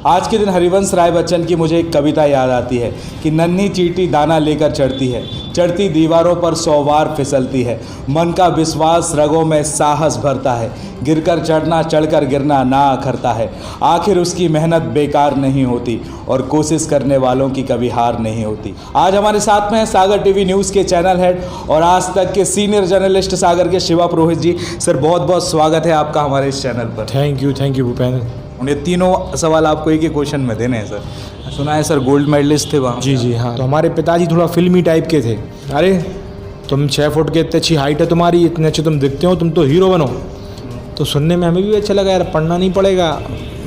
आज के दिन हरिवंश राय बच्चन की मुझे एक कविता याद आती है कि नन्ही चींटी दाना लेकर चढ़ती है, चढ़ती दीवारों पर 100 बार फिसलती है, मन का विश्वास रगों में साहस भरता है, गिरकर चढ़ना चढ़कर गिरना ना अखरता है, आखिर उसकी मेहनत बेकार नहीं होती और कोशिश करने वालों की कभी हार नहीं होती। आज हमारे साथ में है सागर टीवी न्यूज़ के चैनल हेड और आज तक के सीनियर जर्नलिस्ट सागर के शिवा पुरोहित जी। सर बहुत बहुत स्वागत है आपका हमारे इस चैनल पर। Thank you Bhupendra. ये तीनों सवाल आपको एक ही क्वेश्चन में देने हैं सर। सुना है सर गोल्ड मेडलिस्ट थे वहाँ। जी हाँ, तो हमारे पिताजी थोड़ा फिल्मी टाइप के थे। अरे तुम 6 फुट के, इतनी अच्छी हाइट है तुम्हारी, इतने अच्छे तुम दिखते हो, तुम तो हीरो बनो। तो सुनने में हमें भी अच्छा लगा, यार पढ़ना नहीं पड़ेगा,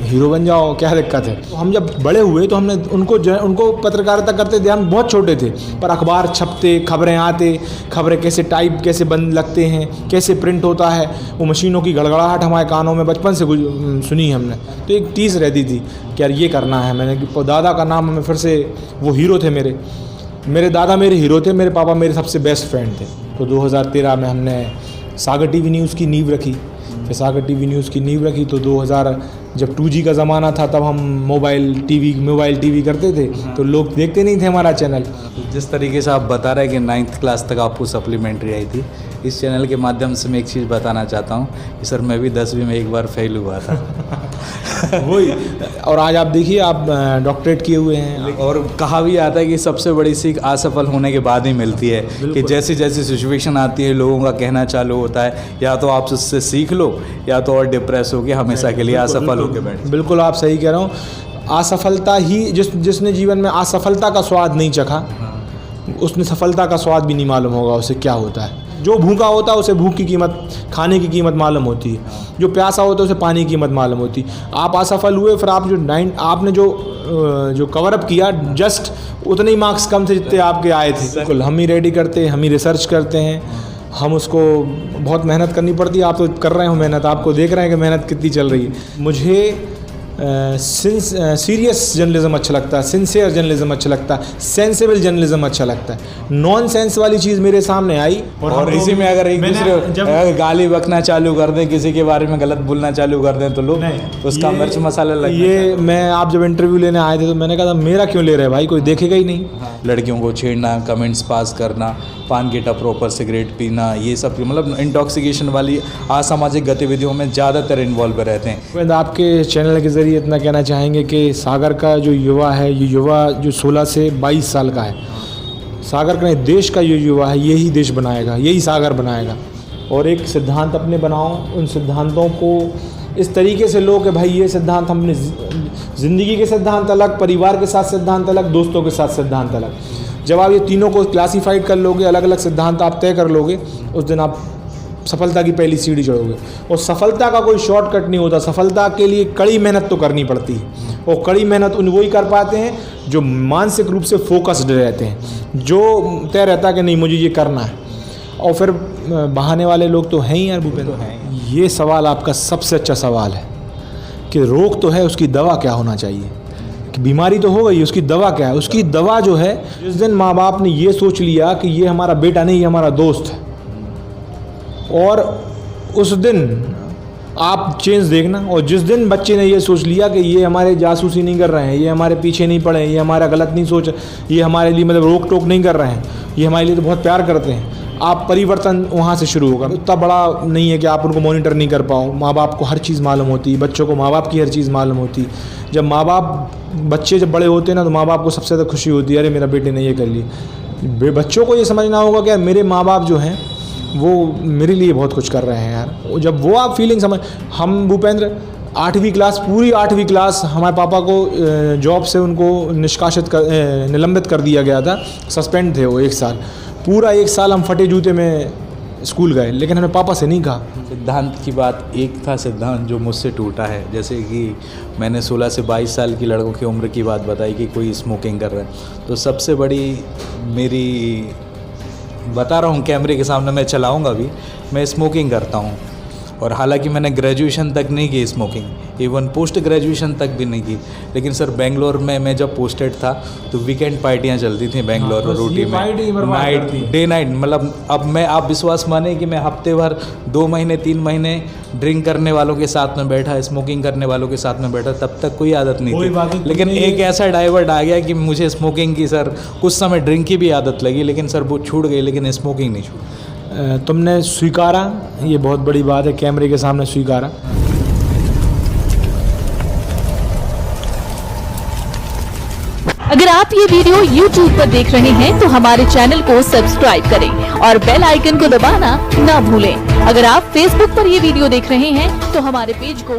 हीरो बन जाओ, क्या दिक्कत है। तो हम जब बड़े हुए तो हमने उनको पत्रकारिता करते थे, हम बहुत छोटे थे, पर अखबार छपते, खबरें आते, खबरें कैसे टाइप कैसे बन लगते हैं, कैसे प्रिंट होता है, वो मशीनों की गड़गड़ाहट हमारे कानों में बचपन से सुनी हमने। तो एक टीस रहती थी कि यार ये करना है। मैंने दादा का नाम हमें फिर से, वो हीरो थे मेरे दादा मेरे हीरो थे, मेरे पापा मेरे सबसे बेस्ट फ्रेंड थे। तो 2013 में हमने सागर टीवी न्यूज़ की नींव रखी। फिर सागर टीवी न्यूज़ की नींव रखी तो 2000 जब 2G का ज़माना था तब हम मोबाइल टीवी करते थे, तो लोग देखते नहीं थे हमारा चैनल। जिस तरीके से आप बता रहे हैं कि 9th क्लास तक आपको सप्लीमेंट्री आई थी, इस चैनल के माध्यम से मैं एक चीज़ बताना चाहता हूँ कि सर मैं भी 10वीं में एक बार फेल हुआ था। वही, और आज आप देखिए आप डॉक्टरेट किए हुए हैं। और कहा भी आता है कि सबसे बड़ी सीख असफल होने के बाद ही मिलती है कि जैसी जैसी सिचुएशन आती है लोगों का कहना चालू होता है या तो आप उससे सीख लो या तो और डिप्रेस होकर हमेशा के लिए असफल होकर बैठ। बिल्कुल आप सही कह रहे हो। असफलता ही जिसने जीवन में असफलता का स्वाद नहीं चखा, उसने सफलता का स्वाद भी नहीं मालूम होगा उसे क्या होता है। जो भूखा होता है उसे भूख की कीमत, खाने की कीमत मालूम होती है। जो प्यासा होता है उसे पानी की कीमत मालूम होती है। आप असफल हुए, फिर आप आपने जो कवरअप किया, जस्ट उतने ही मार्क्स कम थे जितने आपके आए थे। बिल्कुल हम ही रेडी करते हैं, हम ही रिसर्च करते हैं, हम उसको बहुत मेहनत करनी पड़ती है। आप तो कर रहे हो मेहनत, आपको देख रहे हैं कि मेहनत कितनी चल रही है। मुझे सीरियस जर्नलिज्म अच्छा लगता है, सिंसियर जर्नलिज्म अच्छा लगता है, सेंसिबल जर्नलिज्म अच्छा लगता है। नॉन सेंस वाली चीज़ मेरे सामने आई और इसी में अगर एक दूसरे गाली बकना चालू कर दें, किसी के बारे में गलत बोलना चालू कर दें तो लोग उसका मिर्च मसाला लग। ये मैं आप जब इंटरव्यू लेने आए थे तो मैंने कहा था मेरा क्यों ले रहे भाई, कोई देखेगा ही नहीं। लड़कियों को छेड़ना, कमेंट्स पास करना, पान के टपरों पर सिगरेट पीना, ये सब मतलब इंटॉक्सिकेशन वाली असामाजिक गतिविधियों में ज़्यादातर इन्वॉल्व रहते हैं। आपके चैनल के ज़रिए इतना कहना चाहेंगे कि सागर का जो युवा है, ये युवा जो 16 से 22 साल का है, सागर का देश का जो युवा है यही देश बनाएगा, यही सागर बनाएगा। और एक सिद्धांत अपने बनाओ, उन सिद्धांतों को इस तरीके से लो कि भाई ये सिद्धांत हमने ज़िंदगी के सिद्धांत अलग, परिवार के साथ सिद्धांत अलग, दोस्तों के साथ सिद्धांत अलग। जब आप ये तीनों को क्लासीफाइड कर लोगे, अलग अलग सिद्धांत आप तय कर लोगे, उस दिन आप सफलता की पहली सीढ़ी चढ़ोगे। और सफलता का कोई शॉर्टकट नहीं होता, सफलता के लिए कड़ी मेहनत तो करनी पड़ती है। और कड़ी मेहनत वही कर पाते हैं जो मानसिक रूप से फोकस्ड रहते हैं, जो तय रहता है कि नहीं मुझे ये करना है। और फिर बहाने वाले लोग तो हैं ही यार भूपेंद्र। ये सवाल आपका सबसे अच्छा सवाल है कि रोग तो है, उसकी दवा क्या होना चाहिए। कि बीमारी तो हो गई, उसकी दवा क्या है। उसकी दवा जो है, जिस दिन माँ बाप ने ये सोच लिया कि ये हमारा बेटा नहीं, ये हमारा दोस्त है, और उस दिन आप चेंज देखना। और जिस दिन बच्चे ने ये सोच लिया कि ये हमारे जासूसी नहीं कर रहे हैं, ये हमारे पीछे नहीं पड़े हैं, ये हमारा गलत नहीं सोच, ये हमारे लिए मतलब रोक टोक नहीं कर रहे हैं, ये हमारे लिए तो बहुत प्यार करते हैं, आप परिवर्तन वहाँ से शुरू होगा। उतना बड़ा नहीं है कि आप उनको मॉनिटर नहीं कर पाओ। माँ बाप को हर चीज़ मालूम होती है, बच्चों को माँ बाप की हर चीज़ मालूम होती है। जब माँ बाप बच्चे जब बड़े होते हैं ना, तो माँ बाप को सबसे ज़्यादा खुशी होती है, अरे मेरा बेटे ने ये कर लिया। बच्चों को ये समझना होगा कि मेरे माँ बाप जो हैं वो मेरे लिए बहुत कुछ कर रहे हैं यार। जब वो आप फीलिंग समझ, हम भूपेंद्र पूरी 8वीं क्लास हमारे पापा को जॉब से उनको निलंबित कर दिया गया था, सस्पेंड थे वो 1 साल। पूरा 1 साल हम फटे जूते में स्कूल गए, लेकिन हमने पापा से नहीं कहा। सिद्धांत की बात, एक था सिद्धांत जो मुझसे टूटा है, जैसे कि मैंने 16 से 22 साल की लड़कों की उम्र की बात बताई कि कोई स्मोकिंग कर रहा है, तो सबसे बड़ी मेरी बता रहा हूँ, कैमरे के सामने मैं चलाऊँगा भी, मैं स्मोकिंग करता हूँ। और हालांकि मैंने ग्रेजुएशन तक नहीं की स्मोकिंग, इवन पोस्ट ग्रेजुएशन तक भी नहीं की। लेकिन सर बेंगलोर में मैं जब पोस्टेड था तो वीकेंड पार्टियाँ चलती थी बेंगलोर और रोटी में, नाइट डे नाइट, मतलब अब मैं आप विश्वास माने कि मैं हफ्ते भर 2 महीने 3 महीने ड्रिंक करने वालों के साथ में बैठा, स्मोकिंग करने वालों के साथ में बैठा, तब तक कोई आदत नहीं कोई बात थी। नहीं, लेकिन तुमने एक ऐसा डाइवर्ट आ गया कि मुझे स्मोकिंग की सर कुछ समय ड्रिंक की भी आदत लगी, लेकिन सर वो छूट गई, लेकिन स्मोकिंग नहीं छूटी। तुमने स्वीकारा, ये बहुत बड़ी बात है, कैमरे के सामने स्वीकारा। अगर आप ये वीडियो YouTube पर देख रहे हैं तो हमारे चैनल को सब्सक्राइब करें और बेल आइकन को दबाना ना भूलें। अगर आप Facebook पर ये वीडियो देख रहे हैं तो हमारे पेज को